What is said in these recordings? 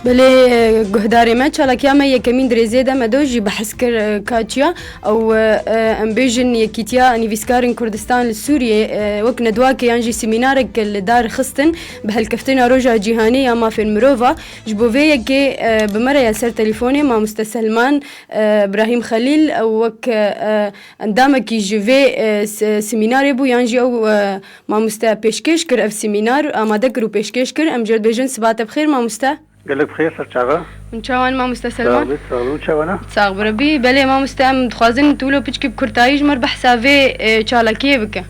بله گهداری ما چالاکیا ما یکمین درزی ده مدوجی بحث کر کاتیا او امبیجن یکیتیا نویسکارن کردستان لسوریه وک ندواک یانجی سیمینارک لدار خستن بهالكفتن روجا جهانی یا ما فی مروفا جبوفه که بمره یاسر تلفونی ما مستسلمان ابراهیم خلیل وک اندامه کی جوه سیمیناری بو یانجی او ما مستا پیشکش کر اف سیمینار آماده کرو پیشکش کر امجد بیجن سبات بخیر ما مستا قالك بخير سرچاوا منچوان ما مستسلمان سلام چوانا صاغ بربي بله ما مستم تخوازن تولو بيچك بكرتايج مر بحسابي چالاكي بك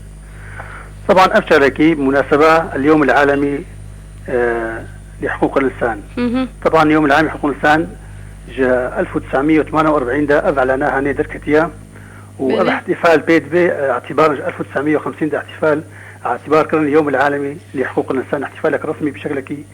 طبعا افشاركي مناسبة اليوم العالمي لحقوق الانسان. طبعا اليوم العالمي لحقوق الانسان جاء 1948 ده اعلناها هاني دركتيا واحتفال بيت بي اعتبار 1950 ده اعتبار كان اليوم العالمي لحقوق الانسان احتفالك رسمي بشكل كي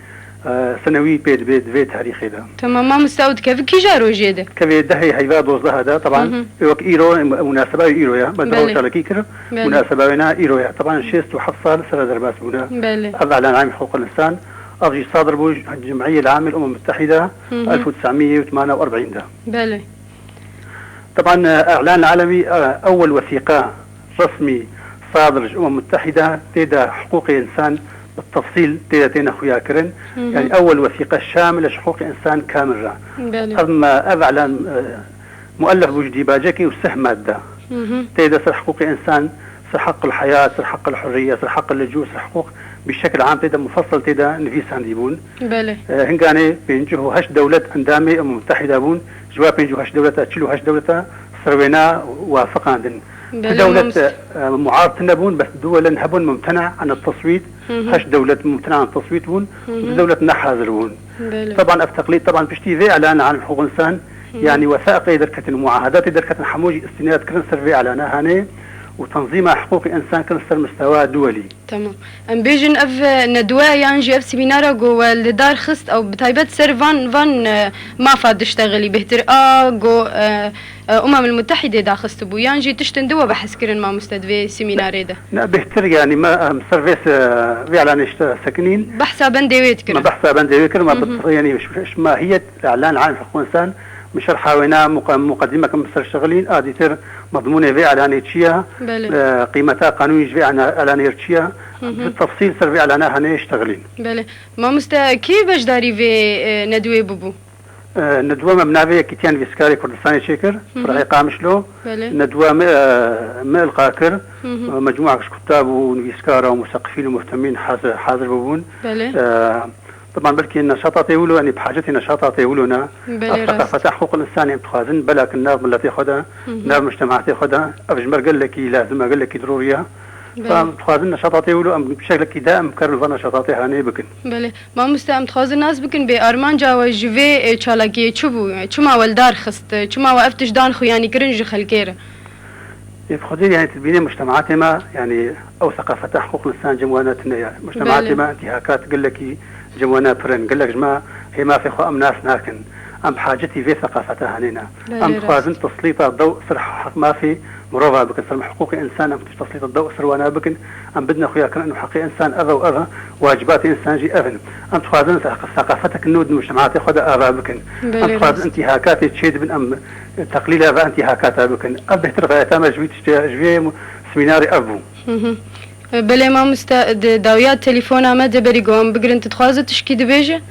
سنوي بيت تاريخي ده. تمام ما مستعود كيف كي جارو جيده كيف ده هي دوز هذا طبعا وك ايرو مناسبه ايرو يا بدو شاركي كر مناسبه هنا ايرو يا طبعا شيست وحصل سنه درباس بونا اعلان عام حقوق الانسان افجي صادر بوج الجمعيه العامه للامم المتحده 1948 ده. بله طبعا اعلان العالمي اول وثيقه رسمي صادر الامم المتحده تدا حقوق الانسان بالتفصيل تينا خويا كرن يعني اول وثيقه شامله لحقوق انسان كامله. اما اعلان مؤلف بوجدي باجكي وسه ماده تيدا سر حقوق انسان سر حق الحياه سر حق الحريه سر حق اللجوء سر حقوق بشكل عام تيدا مفصل تيدا نفيس عنديبون بله هنغاني بينجو هش دوله اندامي متحده بون جواب بينجو هش دوله تشلو هش دوله سروينا وافقاندن دولة معارضة نبون بس دول هبون ممتنع عن التصويت هش دولة ممتنع عن التصويت بون دولة نحاضر بون طبعا التقليد طبعا بشتي في اعلان عن حقوق الانسان يعني وثائق دركة المعاهدات دركة حموجي استناد كرنسر في اعلانها هاني وتنظيم حقوق الانسان كرنسر مستوى دولي. تمام ام بيجن اف ندوه يانجي اف سيمينارا جو لدار خست او بتايبات سر فان ما فاد تشتغلي بهتر جو المتحدة دا خست بو يانجي تشتندوا بحس كرن ما مستدفي سيميناري ده. لا بهتر يعني ما سيرفيس في اعلان ساكنين بحسابا ديويت كرن. ما بحسابا ديويت كرن ما يعني مش ماهية اعلان عن حقوق الانسان مش رحاونا مقدمة كم سر شغلين اديتر مضمونة في اعلان تشيا قيمتها قانوني في اعلان تشيا بالتفصيل سر في اعلانها نشتغلين. بله ما مستا كيف باش داري في ندوي بوبو؟ ندوة مبنابية كتيان فيسكاري كردستاني شكر فرعي قامشلو ندوة مئل قاكر مجموعة كتاب ونفيسكارة ومثقفين ومهتمين حاضر ببون طبعا بلكي النشاطات يقولوا يعني بحاجة نشاطات يقولونا ثقافة حقوق الإنسان يبتخازن بلاك النار التي خدها نار مجتمعات خدها أفجمر قال لك لازم قال لك ضرورية فمتخازن نشاطات يقولوا بشكل كي دائم كرر نشاطات هاني بكن. بله ما مستعم تخازن ناس بكن بأرمان جاوا جوي تشالاكي تشوفوا شما والدار خست شما وقفتش دان خو يعني كرنج خلكيره. يفخذين يعني تبيني مجتمعات ما يعني أو ثقافة حقوق الإنسان جمواناتنا يعني مجتمعات ما انتهاكات قال لك جموانا فرن قال لك جماعة هي ما في خو أم ناس ناكن أم بحاجتي في ثقافتها هنينا أم تخازن تسليط الضوء صرح حق ما في مروفة بكن سلم حقوق إنسان أم تسليط الضوء سروانا بكن أم بدنا خويا كان إنه حقي إنسان أذى وأذى واجبات إنسان جي أذن أم تخازن ثقافتك النود المجتمعات خدا أذى بكن أم تخازن انتهاكات تشيد من أم تقليل أذى انتهاكاتها بكن أم بهتر غايتها مجويت جوي سميناري أبو. بله ما مستا داويات تليفون ما دبري قوم بقرن تتخوازة تشكي دبيجة؟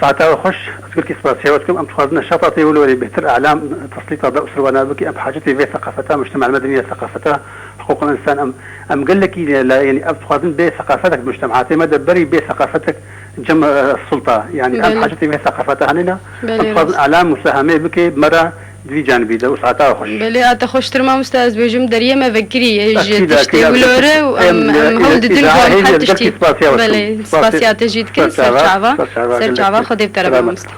ساعتها خوش أذكر كي سباسيواتكم أم تخوازنا شاطاتي ولولي بهتر أعلام تسليط الضوء سروانا بكي أم بحاجتي في ثقافتها مجتمع المدنية ثقافتها حقوق الإنسان أم قال لك يعني أم تخوازن بثقافتك مجتمعاتي ما دبري بثقافتك جمع السلطة يعني أم بحاجتي في ثقافتها هنا أم تخوازن أعلام مساهمة بكي مرة في جانبي ده وساعتها خوش. بله أتخوش ترى ما مستأذ بيجم دريه ما فكري تشتي ولوره وأم هول ددين كون حد تشتي. بله سباسيات جيد كن سر جعبا خدي بترى بمستأذ.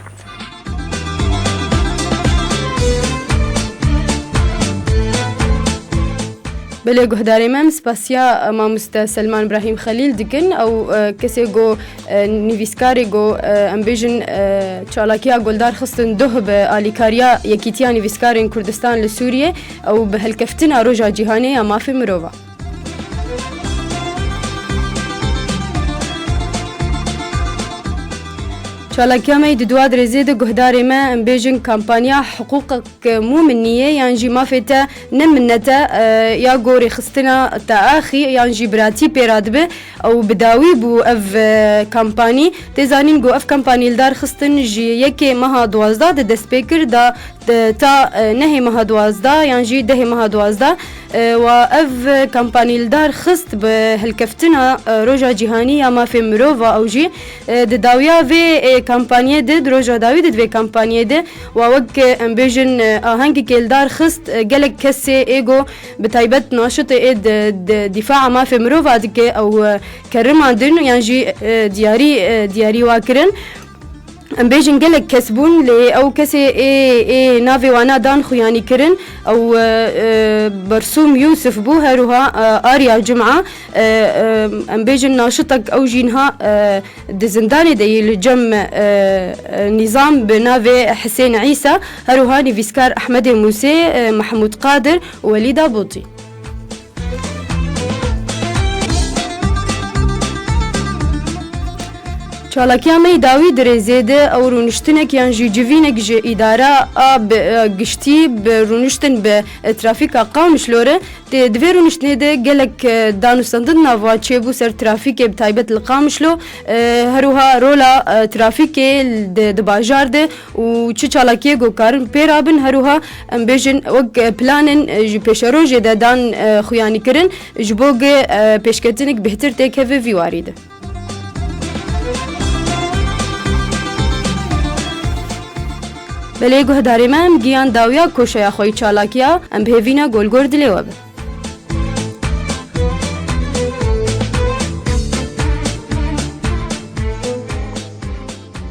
بله گهداری من سپاسیا ما سلمان ابراهیم خلیل دکن او کسی گو نویسکاری گو امبیجن چالاکیا گلدار خستن دوه به آلیکاریا یکیتیا نویسکارین کردستان لسوریه او به هلکفتن روجا جهانی ما فی مروفا. چالاکیا می ددواد رزید گهداری ما ام بیجن کمپانیا حقوقك مو منیه یعنی جی مافتا نمنتا یا گوری خستنا تا آخی یعنی جی براتی پیرادبه او بداوی بو اف کمپانی تزانین گو اف کمپانی دار خستن جی یکی مها 12 د دسپیکر دا تا نهی مها 12 یعنی جی ده مها 12 و اف کمپانی دار خست به هلکفتنا روجا جهانی یا ما فی مروفا او جی د داویا و کمپانیه ده روجا داوی ده کمپانیه ده و وک امبیژن آهنگ کلدار خست گلک کسی ایگو بتایبت ناشط اید دفاع ما فی مروفا دکه او کرمان دن یعنی جی دیاری واکرن ام بیجن گلک کسبون لی او کسی ناوی وانا دان خویانی کرن او برسوم یوسف بو هروها آریا جمعه ام بیجن ناشطک او جینها دزندانی دی لجم نظام بناوی حسین عیسى هروها نویسکار احمد موسی محمود قادر ولیدا بوطی چالاکیا می داوی درزیده او رونشتنک یان جی جوینک جی اداره آب گشتی به رونشتن به ترافیک قامش لوره دوی رونشتنه ده گلک دانوستندن نوا چه بو سر ترافیک بتایبت القامش لو هروها رولا ترافیک ده باجار ده و چه چالاکیه گو کارن پیرابن هروها ام بیجن وگ پلانن جی پیشرو جی ده دان خویانی کرن جبوگ پیشکتنک بهتر تکه ویواری ده بله گهداری من گیان داویا کوشیا خوی چالاکیا ام بهوینا گلگور دلیواب